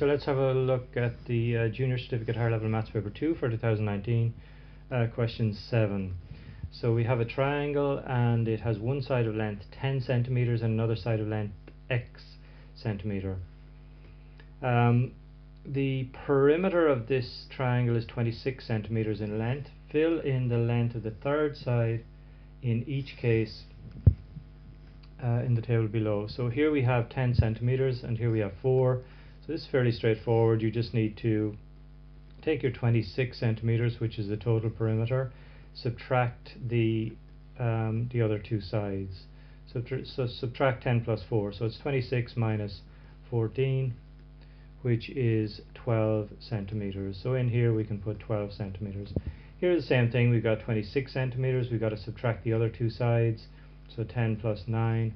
So let's have a look at the Junior Certificate Higher Level Maths Paper 2 for 2019, question 7. So we have a triangle and it has one side of length 10 centimeters and another side of length x centimeter. The perimeter of this triangle is 26 centimeters in length. Fill in the length of the third side in each case in the table below. So here we have 10 centimeters and here we have 4. So this is fairly straightforward. You just need to take your 26 centimeters, which is the total perimeter, subtract the other two sides. So subtract 10 plus 4. So it's 26 minus 14, which is 12 centimeters. So in here we can put 12 centimeters. Here's the same thing. We've got 26 centimeters. We've got to subtract the other two sides. So 10 plus 9.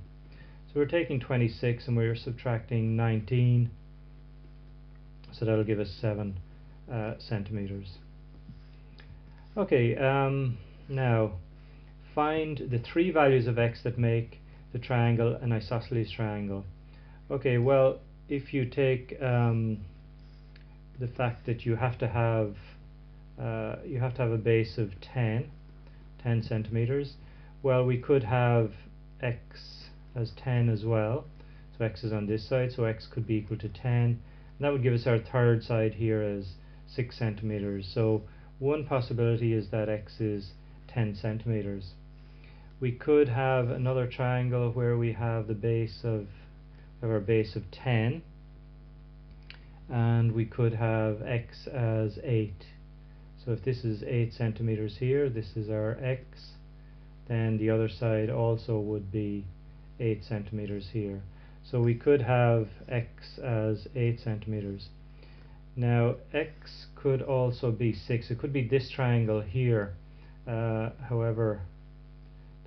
So we're taking 26 and we're subtracting 19. So that'll give us 7 centimeters. Okay, now find the three values of x that make the triangle an isosceles triangle. Okay, well, if you take the fact that you have to have a base of 10 centimeters, well, we could have x as 10 as well. So x is on this side, so x could be equal to 10. And that would give us our third side here as 6 centimeters. So one possibility is that x is 10 centimeters. We could have another triangle where we have the base of our base of 10, and we could have x as 8. So if this is 8 centimeters here, this is our x, then the other side also would be 8 centimeters here. So we could have x as 8 centimeters. Now x could also be 6. It could be this triangle here. However,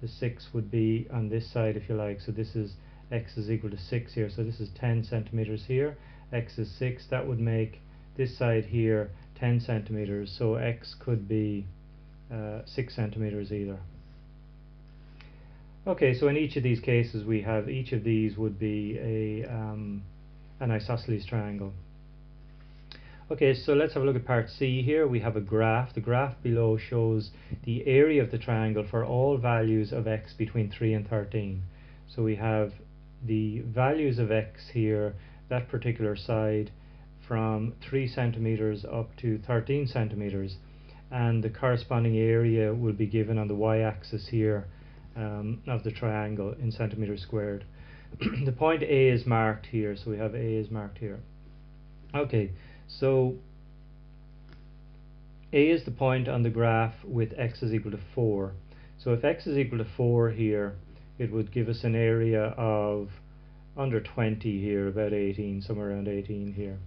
the 6 would be on this side if you like. So this is x is equal to 6 here. So this is 10 centimeters here. X is 6. That would make this side here 10 centimeters. So x could be 6 centimeters either. Okay, so in each of these cases we have each of these would be an isosceles triangle. Okay, so let's have a look at part C here. We have a graph. The graph below shows the area of the triangle for all values of x between 3 and 13. So we have the values of x here, that particular side, from 3 centimeters up to 13 centimeters, and the corresponding area will be given on the y-axis here of the triangle in centimeters squared. The point A is marked here, so we have A is marked here. Okay, so A is the point on the graph with x is equal to 4. So if x is equal to 4 here, it would give us an area of under 20 here, about 18, somewhere around 18 here.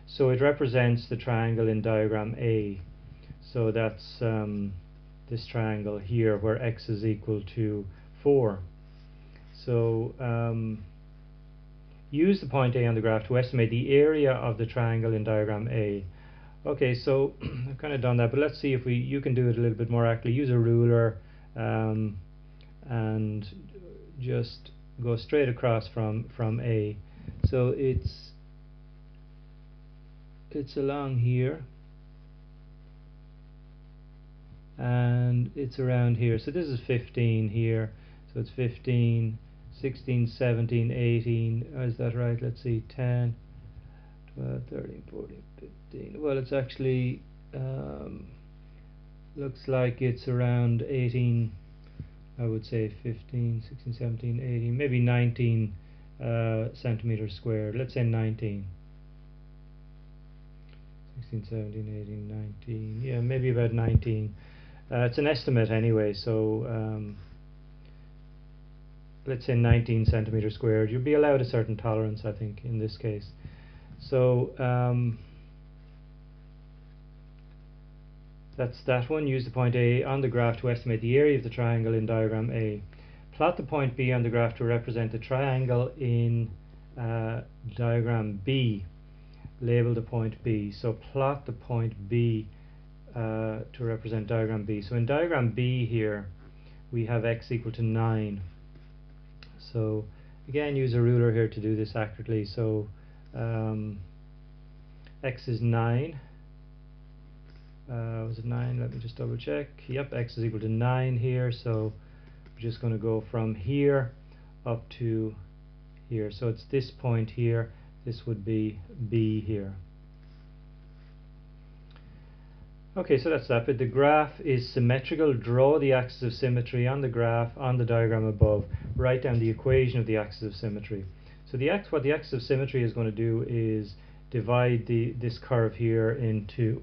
So it represents the triangle in diagram A. So that's this triangle here where x is equal to 4. So use the point A on the graph to estimate the area of the triangle in diagram A. Okay, so I've kind of done that, but let's see if you can do it a little bit more accurately. Use a ruler and just go straight across from A. So it's along here, and it's around here. So this is 15 here, so it's 15, 16, 17, 18, is that right? Let's see, 10, 12, 13, 14, 15. Well, it's actually looks like it's around 18, I would say 15, 16, 17, 18, maybe 19 centimeters squared. Let's say 19. 16, 17, 18, 19, yeah, maybe about 19. It's an estimate anyway, so let's say 19 centimeters squared. You'll be allowed a certain tolerance, I think, in this case. So that's that one. Use the point A on the graph to estimate the area of the triangle in diagram A. Plot the point B on the graph to represent the triangle in diagram B. Label the point B. So plot the point B to represent diagram B. So in diagram B here we have x equal to 9. So again, use a ruler here to do this accurately. So x is 9. Was it 9? Let me just double check. Yep, x is equal to 9 here, so we're just going to go from here up to here. So it's this point here. This would be b here. Okay, so that's that. But the graph is symmetrical. Draw the axis of symmetry on the graph on the diagram above. Write down the equation of the axis of symmetry. So what the axis of symmetry is going to do is divide this curve here into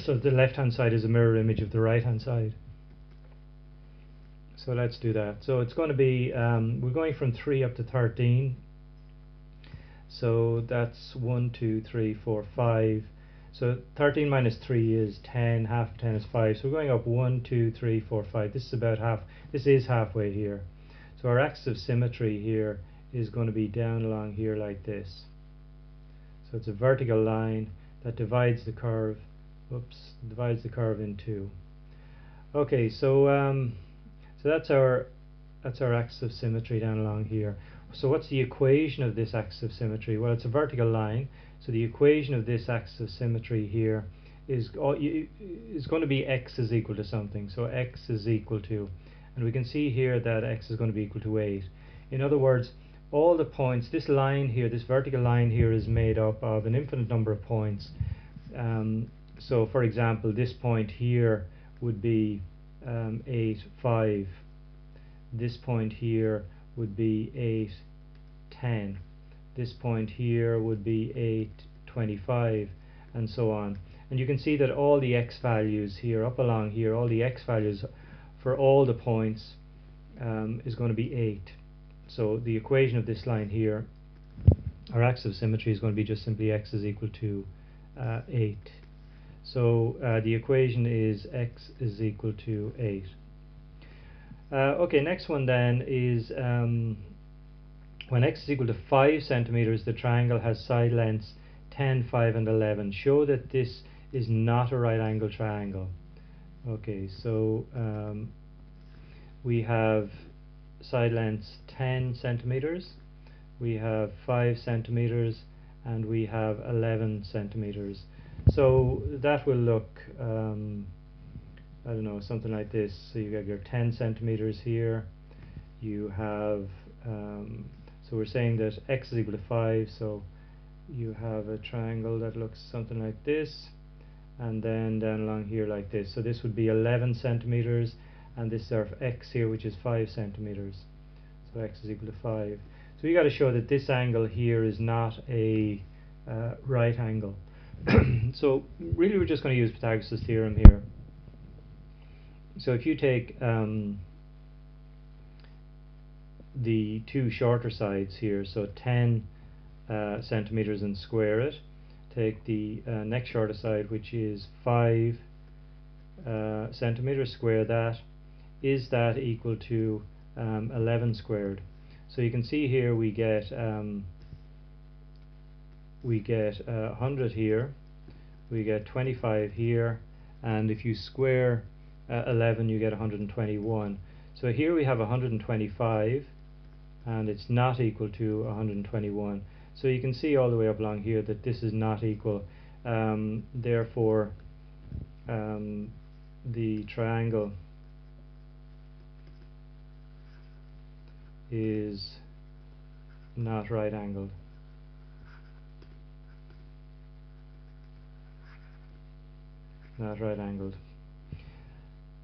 so the left hand side is a mirror image of the right hand side. So let's do that. So it's going to be we're going from 3 up to 13. So that's 1, 2, 3, 4, 5. So 13 minus 3 is 10, half of 10 is 5. So we're going up 1, 2, 3, 4, 5. This is about half. This is halfway here. So our axis of symmetry here is going to be down along here like this. So it's a vertical line that divides the curve. Divides the curve in two. Okay, so so that's our axis of symmetry down along here. So what's the equation of this axis of symmetry? Well, it's a vertical line. So the equation of this axis of symmetry here is going to be x is equal to something. So x is equal to, and we can see here that x is going to be equal to 8. In other words, all the points, this line here, this vertical line here is made up of an infinite number of points. So for example, this point here would be 8, 5. This point here would be 8, 10. This point here would be 8, 25, and so on. And you can see that all the x values here, up along here, all the x values for all the points is going to be 8. So the equation of this line here, our axis of symmetry, is going to be just simply x is equal to 8. So the equation is x is equal to 8. Okay, next one then is when x is equal to 5 centimeters, the triangle has side lengths 10, 5 and 11. Show that this is not a right angle triangle. Okay, so we have side lengths 10 centimeters, we have 5 centimeters, and we have 11 centimeters. So that will look I don't know, something like this. So you got your 10 centimeters here, you have so we're saying that x is equal to 5, so you have a triangle that looks something like this, and then down along here like this. So this would be 11 centimeters, and this is our x here, which is 5 centimeters. So x is equal to 5. So you got to show that this angle here is not a right angle. So really we're just going to use Pythagoras' theorem here. So if you take the two shorter sides here, so 10 centimeters, and square it, take the next shorter side, which is 5 centimeters, square that. Is that equal to 11 squared? So you can see here we get 100 here, we get 25 here, and if you square 11 you get 121. So here we have 125, and it's not equal to 121. So you can see all the way up along here that this is not equal. Therefore the triangle is not right angled. Not right angled.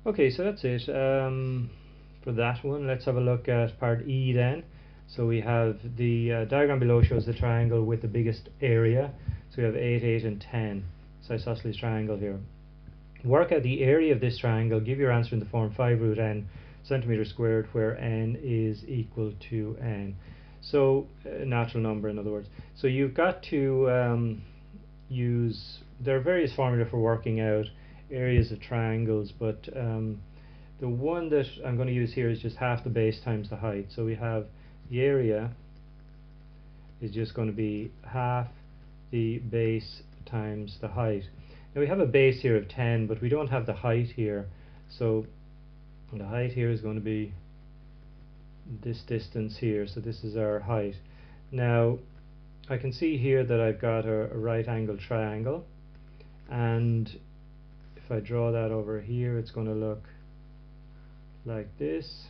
Okay, so that's it for that one. Let's have a look at part E then. So we have the diagram below shows the triangle with the biggest area. So we have 8, 8 and 10. It's isosceles triangle here. Work out the area of this triangle. Give your answer in the form 5 root n centimeters squared, where n is equal to n. So natural number, in other words. So you've got to use, there are various formula for working out areas of triangles, but the one that I'm going to use here is just half the base times the height. So we have the area is just going to be half the base times the height. Now we have a base here of 10, but we don't have the height here, so the height here is going to be this distance here. So this is our height. Now I can see here that I've got a right angle triangle, and if I draw that over here, it's going to look like this,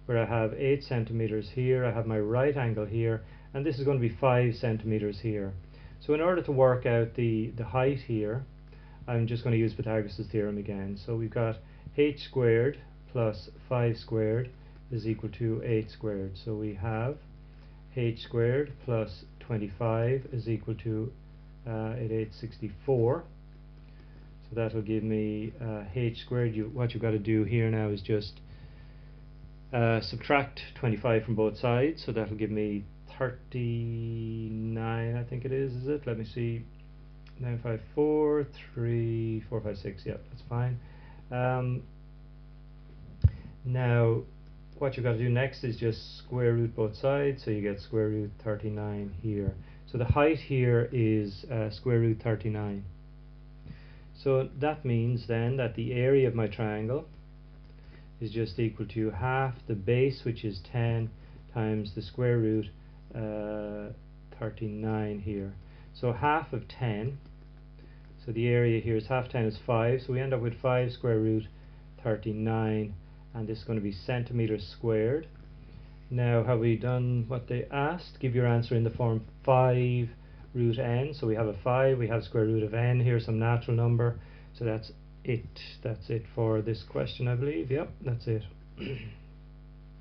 where I have 8 centimeters here, I have my right angle here, and this is going to be 5 centimeters here. So in order to work out the height here, I'm just going to use Pythagoras' theorem again. So we've got h squared plus 5 squared is equal to 8 squared. So we have h squared plus 25 is equal to 864. So that will give me h squared. What you've got to do here now is just subtract 25 from both sides. So that will give me 39, I think it is it? Let me see. 954, 3, 4, 5, 6. Yeah, that's fine. Now, what you've got to do next is just square root both sides, so you get square root 39 here. So the height here is square root 39. So that means then that the area of my triangle is just equal to half the base, which is 10, times the square root 39 here. So half of 10, so the area here is half 10 is 5, so we end up with 5 square root 39, and this is going to be centimeters squared. Now, have we done what they asked? Give your answer in the form 5 root n. So we have a 5, we have square root of n here, some natural number. So that's it for this question, I believe. Yep, that's it.